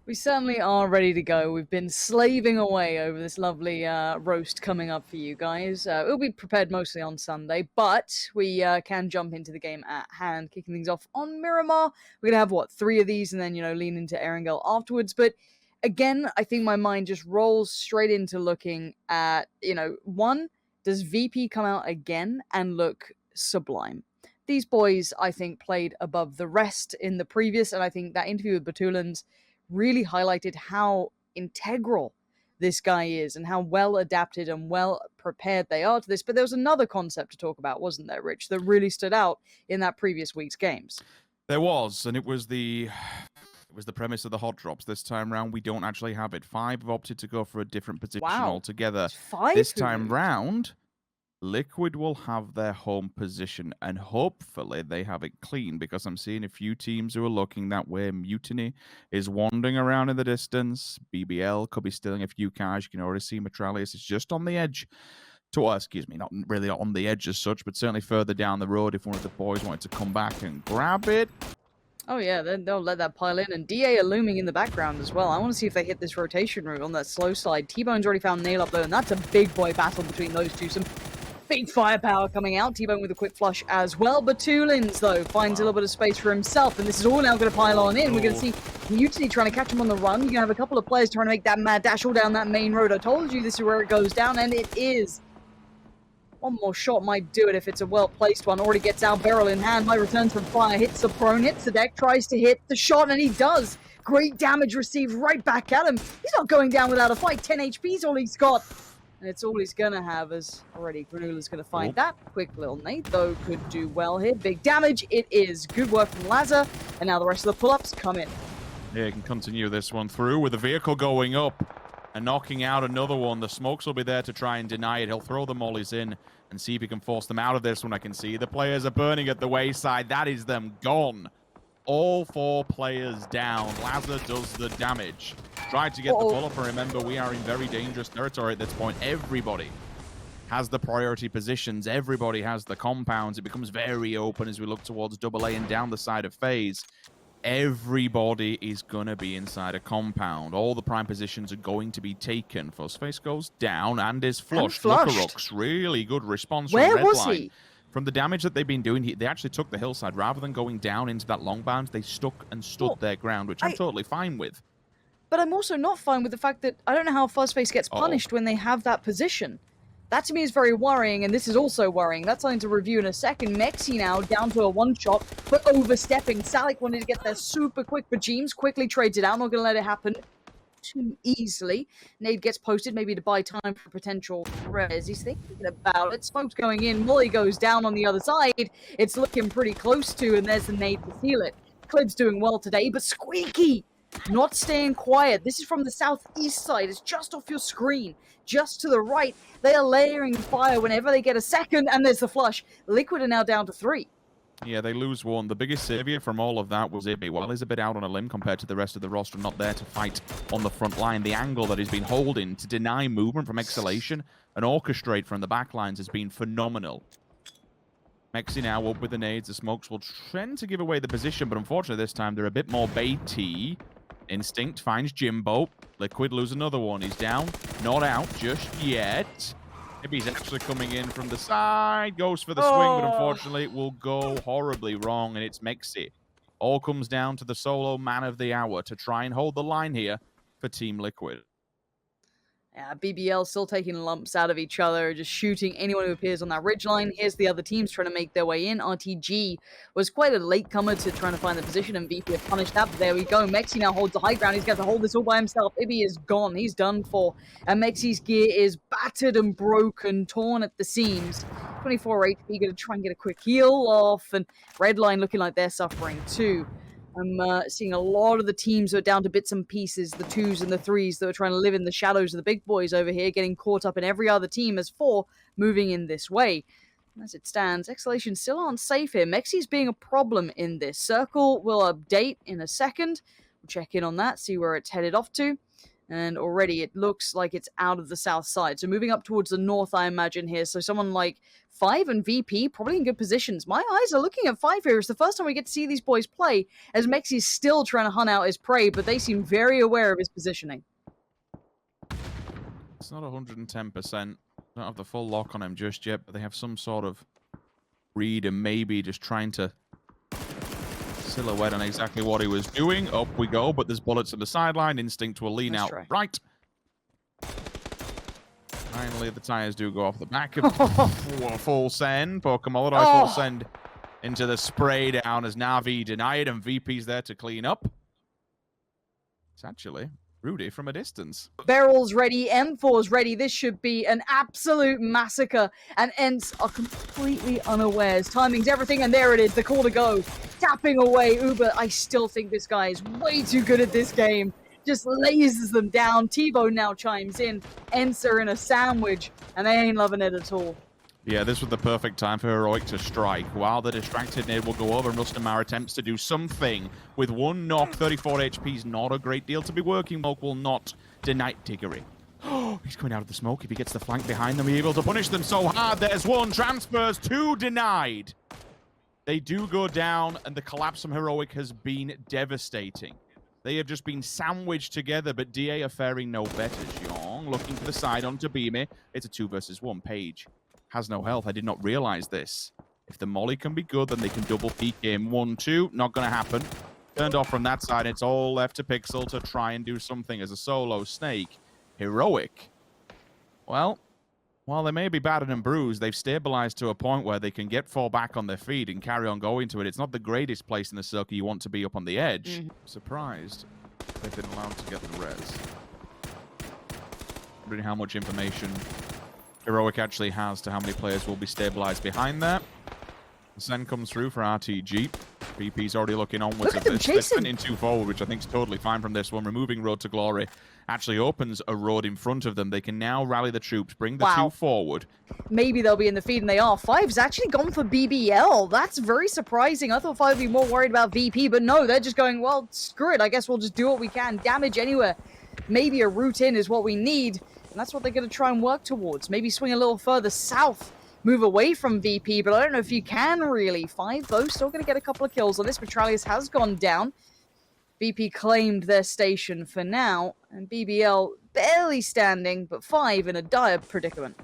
We certainly are ready to go. We've been slaving away over this lovely roast coming up for you guys. It'll be prepared mostly on Sunday, but we can jump into the game at hand, kicking things off on Miramar. We're gonna have what, 3 of these, and then lean into Erangel afterwards. But again, I think my mind just rolls straight into looking at one, does VP come out again and look sublime? These boys, I think, played above the rest in the previous, and I think that interview with Batulans really highlighted how integral this guy is and how well adapted and well prepared they are to this. But there was another concept to talk about, wasn't there, Rich, that really stood out in that previous week's games? There was, and it was the premise of the hot drops. This time round, we don't actually have it. 5 have opted to go for a different position altogether. 5 this time round, Liquid will have their home position, and hopefully they have it clean, because I'm seeing a few teams who are looking that way. Mutiny is wandering around in the distance. BBL could be stealing a few cars. You can already see Metralius is just on the edge. Excuse me, not really on the edge as such, but certainly further down the road if one of the boys wanted to come back and grab it. Oh yeah, they'll let that pile in, and DA are looming in the background as well. I want to see if they hit this rotation route on that slow side. T-Bone's already found Nail up though, and that's a big boy battle between those two. Some big firepower coming out. T-Bone with a quick flush as well. Batulins, though, finds a little bit of space for himself, and this is all now going to pile on in. We're going to see Mutiny trying to catch him on the run. You're going to have a couple of players trying to make that mad dash all down that main road. I told you this is where it goes down, and it is. One more shot might do it if it's a well-placed one. Already gets out, barrel in hand. My returns from fire. Hits the prone, hits the deck, tries to hit the shot, and he does. Great damage received right back at him. He's not going down without a fight. 10 HP is all he's got. And it's all he's going to have, as already Granula's going to find that. Quick little nade, though, could do well here. Big damage, it is. Good work from Lazar, and now the rest of the pull-ups come in. Yeah, you can continue this one through with the vehicle going up and knocking out another one. The smokes will be there to try and deny it. He'll throw the mollies in and see if he can force them out of this one. I can see the players are burning at the wayside. That is them gone. All 4 players down. Lazar does the damage. Tried to get the pull-up, and remember, we are in very dangerous territory at this point. Everybody has the priority positions. Everybody has the compounds. It becomes very open as we look towards AA and down the side of FaZe. Everybody is going to be inside a compound. All the prime positions are going to be taken. Firstface goes down and is flushed. Lookarooks, really good response from Redline. Where was he? From the damage that they've been doing, they actually took the hillside. Rather than going down into that long bounce, they stuck and stood their ground, which I'm totally fine with. But I'm also not fine with the fact that I don't know how Fuzzface gets punished when they have that position. That to me is very worrying, and this is also worrying. That's something to review in a second. Mexi now down to a one-shot, but overstepping. Salik wanted to get there super quick, but James quickly trades it out. Not going to let it happen too easily. Nade gets posted, maybe to buy time for potential res. He's thinking about it. Smoke's going in. Molly goes down on the other side. It's looking pretty close to, and there's the nade to seal it. Clib's doing well today, but Squeaky not staying quiet. This is from the southeast side. It's just off your screen. Just to the right. They are layering fire whenever they get a second, and there's the flush. Liquid are now down to 3. Yeah, they lose one. The biggest savior from all of that was Ibby. While he's a bit out on a limb compared to the rest of the roster, not there to fight on the front line, the angle that he's been holding to deny movement from Exhalation and orchestrate from the back lines has been phenomenal. Mexi now up with the nades. The smokes will tend to give away the position, but unfortunately this time they're a bit more baity. Instinct finds Jimbo. Liquid lose another one. He's down. Not out just yet. Maybe he's actually coming in from the side. Goes for the swing, but unfortunately it will go horribly wrong, and it's Mexi. All comes down to the solo man of the hour to try and hold the line here for Team Liquid. Yeah, BBL still taking lumps out of each other, just shooting anyone who appears on that ridgeline. Here's the other teams trying to make their way in. RTG was quite a latecomer to trying to find the position, and VP have punished that, but there we go. Mexi now holds the high ground. He's got to hold this all by himself. Ibby is gone. He's done for. And Mexi's gear is battered and broken, torn at the seams. 24 HP, going to try and get a quick heal off, and Redline looking like they're suffering too. I'm seeing a lot of the teams who are down to bits and pieces, the 2s and the 3s that are trying to live in the shadows of the big boys over here, getting caught up in every other team as 4 moving in this way. And as it stands, Exhalation still aren't safe here. Mexi's being a problem in this. Circle will update in a second. We'll check in on that, see where it's headed off to. And already it looks like it's out of the south side. So moving up towards the north, I imagine here. So someone like 5 and VP probably in good positions. My eyes are looking at 5 here. It's the first time we get to see these boys play, as Mexi's still trying to hunt out his prey, but they seem very aware of his positioning. It's not 110%. Don't have the full lock on him just yet, but they have some sort of read and maybe just trying to silhouette on exactly what he was doing. Up we go, but there's bullets on the sideline. Instinct will lean out right. Finally, the tires do go off the back of full send. Pokemon full send into the spray down as Na'Vi denied, and VP's there to clean up. It's actually Rudy from a distance. Barrels ready, M4's ready. This should be an absolute massacre. And Ents are completely unawares. Timing's everything, and there it is, the call to go. Tapping away Uber. I still think this guy is way too good at this game. Just lasers them down. T-Bone now chimes in. Ents are in a sandwich, and they ain't loving it at all. Yeah, this was the perfect time for Heroic to strike. While the distracted nade will go over, and Rustamar attempts to do something. With one knock, 34 HP is not a great deal to be working. Smoke will not deny Diggory. Oh, he's coming out of the smoke. If he gets the flank behind them, he's able to punish them so hard. There's one. Transfers, 2 denied. They do go down, and the collapse from Heroic has been devastating. They have just been sandwiched together, but DA are faring no better. Xiong looking for the side onto Beamy. It's a 2 versus 1. Page has no health. I did not realize this. If the molly can be good, then they can double peek him. 1-2. Not going to happen. Turned off from that side. It's all left to Pixel to try and do something as a solo Snake. Heroic. Well, while they may be battered and bruised, they've stabilized to a point where they can fall back on their feet and carry on going to it. It's not the greatest place in the circle you want to be up on the edge. Surprised they've been allowed to get the res. Wondering how much information Heroic actually has to how many players will be stabilized behind that. The send comes through for RTG. VP's already looking onwards of this. They're sending 2 forward, which I think is totally fine from this one. Removing Road to Glory actually opens a road in front of them. They can now rally the troops, bring the 2 forward. Maybe they'll be in the feed, and they are. 5's actually gone for BBL. That's very surprising. I thought 5 would be more worried about VP, but no, they're just going, well, screw it. I guess we'll just do what we can. Damage anywhere. Maybe a route in is what we need, and that's what they're going to try and work towards. Maybe swing a little further south. Move away from VP, but I don't know if you can really. 5, though, still going to get a couple of kills on this. Petralius has gone down. VP claimed their station for now, and BBL barely standing, but 5 in a dire predicament.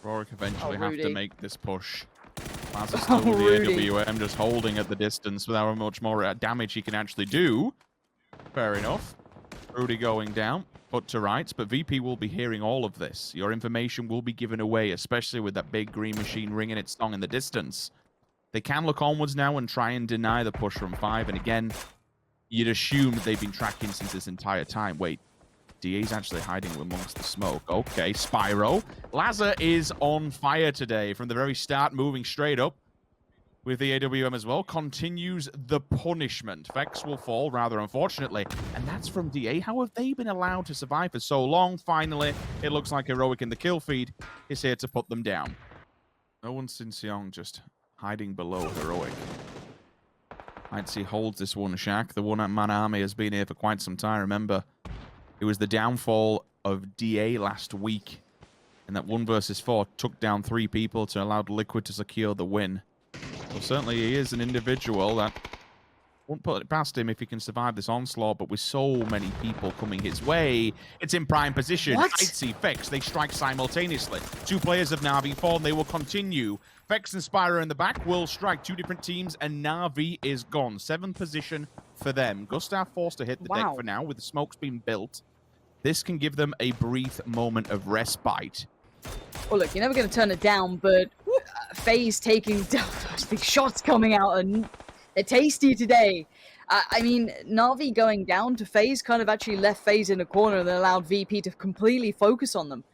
Rorik eventually have to make this push. Plaza still with the AWM, just holding at the distance without how much more damage he can actually do. Fair enough. Rudy going down. Put to rights, but VP will be hearing all of this. Your information will be given away, especially with that big green machine ringing its song in the distance. They can look onwards now and try and deny the push from 5, and again, you'd assume that they've been tracking since this entire time. Wait, DA's actually hiding amongst the smoke. Okay, Spyro. Lazar is on fire today from the very start, moving straight up. With the AWM as well, continues the punishment. Vex will fall, rather unfortunately, and that's from DA. How have they been allowed to survive for so long? Finally, it looks like Heroic in the kill feed is here to put them down. No one since Xiong just hiding below Heroic. I'd see holds this one, Shaq. The one-man army has been here for quite some time. Remember, it was the downfall of DA last week, and that 1 versus 4 took down 3 people to allow Liquid to secure the win. Well, certainly he is an individual that won't put it past him if he can survive this onslaught, but with so many people coming his way, it's in prime position. I'd see Vex. They strike simultaneously. 2 players have now been fallen. They will continue. Vex and Spyro in the back will strike 2 different teams, and Na'Vi is gone. 7th position for them. Gustav forced to hit the deck for now, with the smokes being built. This can give them a brief moment of respite. Well, look, you're never going to turn it down, but FaZe taking down the shots coming out, and they're tasty today. I mean, Na'Vi going down to FaZe kind of actually left FaZe in a corner and allowed VP to completely focus on them.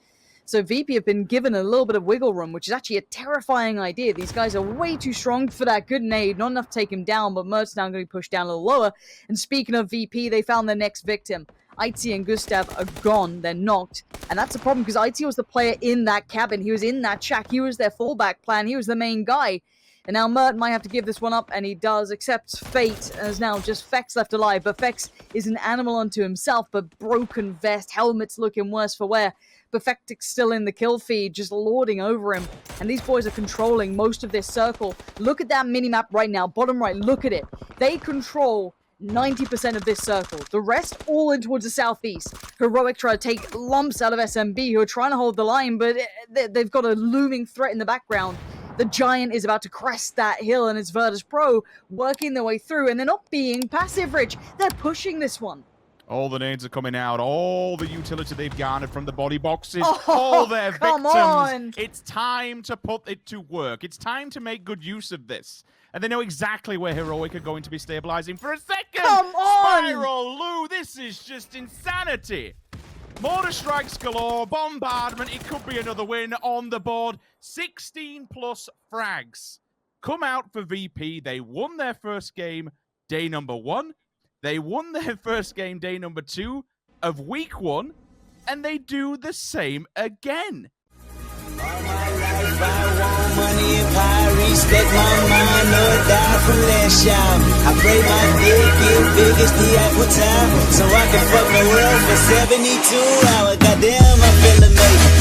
So VP have been given a little bit of wiggle room, which is actually a terrifying idea. These guys are way too strong for that good nade. Not enough to take him down, but Mert's now going to be pushed down a little lower. And speaking of VP, they found their next victim. Aitzi and Gustav are gone. They're knocked. And that's a problem because Aitzi was the player in that cabin. He was in that shack. He was their fallback plan. He was the main guy. And now Mert might have to give this one up, and he does, accepts fate, and is now just Fex left alive. But Fex is an animal unto himself, but broken vest, helmet's looking worse for wear. But Fectic's still in the kill feed, just lording over him. And these boys are controlling most of this circle. Look at that minimap right now, bottom right, look at it. They control 90% of this circle. The rest all in towards the southeast. Heroic try to take lumps out of SMB, who are trying to hold the line, but they've got a looming threat in the background. The Giant is about to crest that hill, and it's Virtus.Pro working their way through, and they're not being passive, Rich. They're pushing this one. All the nades are coming out. All the utility they've garnered from the body boxes. All their victims. On. It's time to put it to work. It's time to make good use of this. And they know exactly where Heroic are going to be stabilizing for a second. Come on! Spiral Lou, this is just insanity. Mortar strikes galore, bombardment. It could be another win on the board. 16 plus frags come out for VP. They won their first game day number 1. They won their first game day number 2 of week 1. And they do the same again. All my life I want money and power, respect my mind, no die from last y'all. I pray my dick get big as the Apple time, so I can fuck the world for 72 hours. Goddamn, I feel amazing.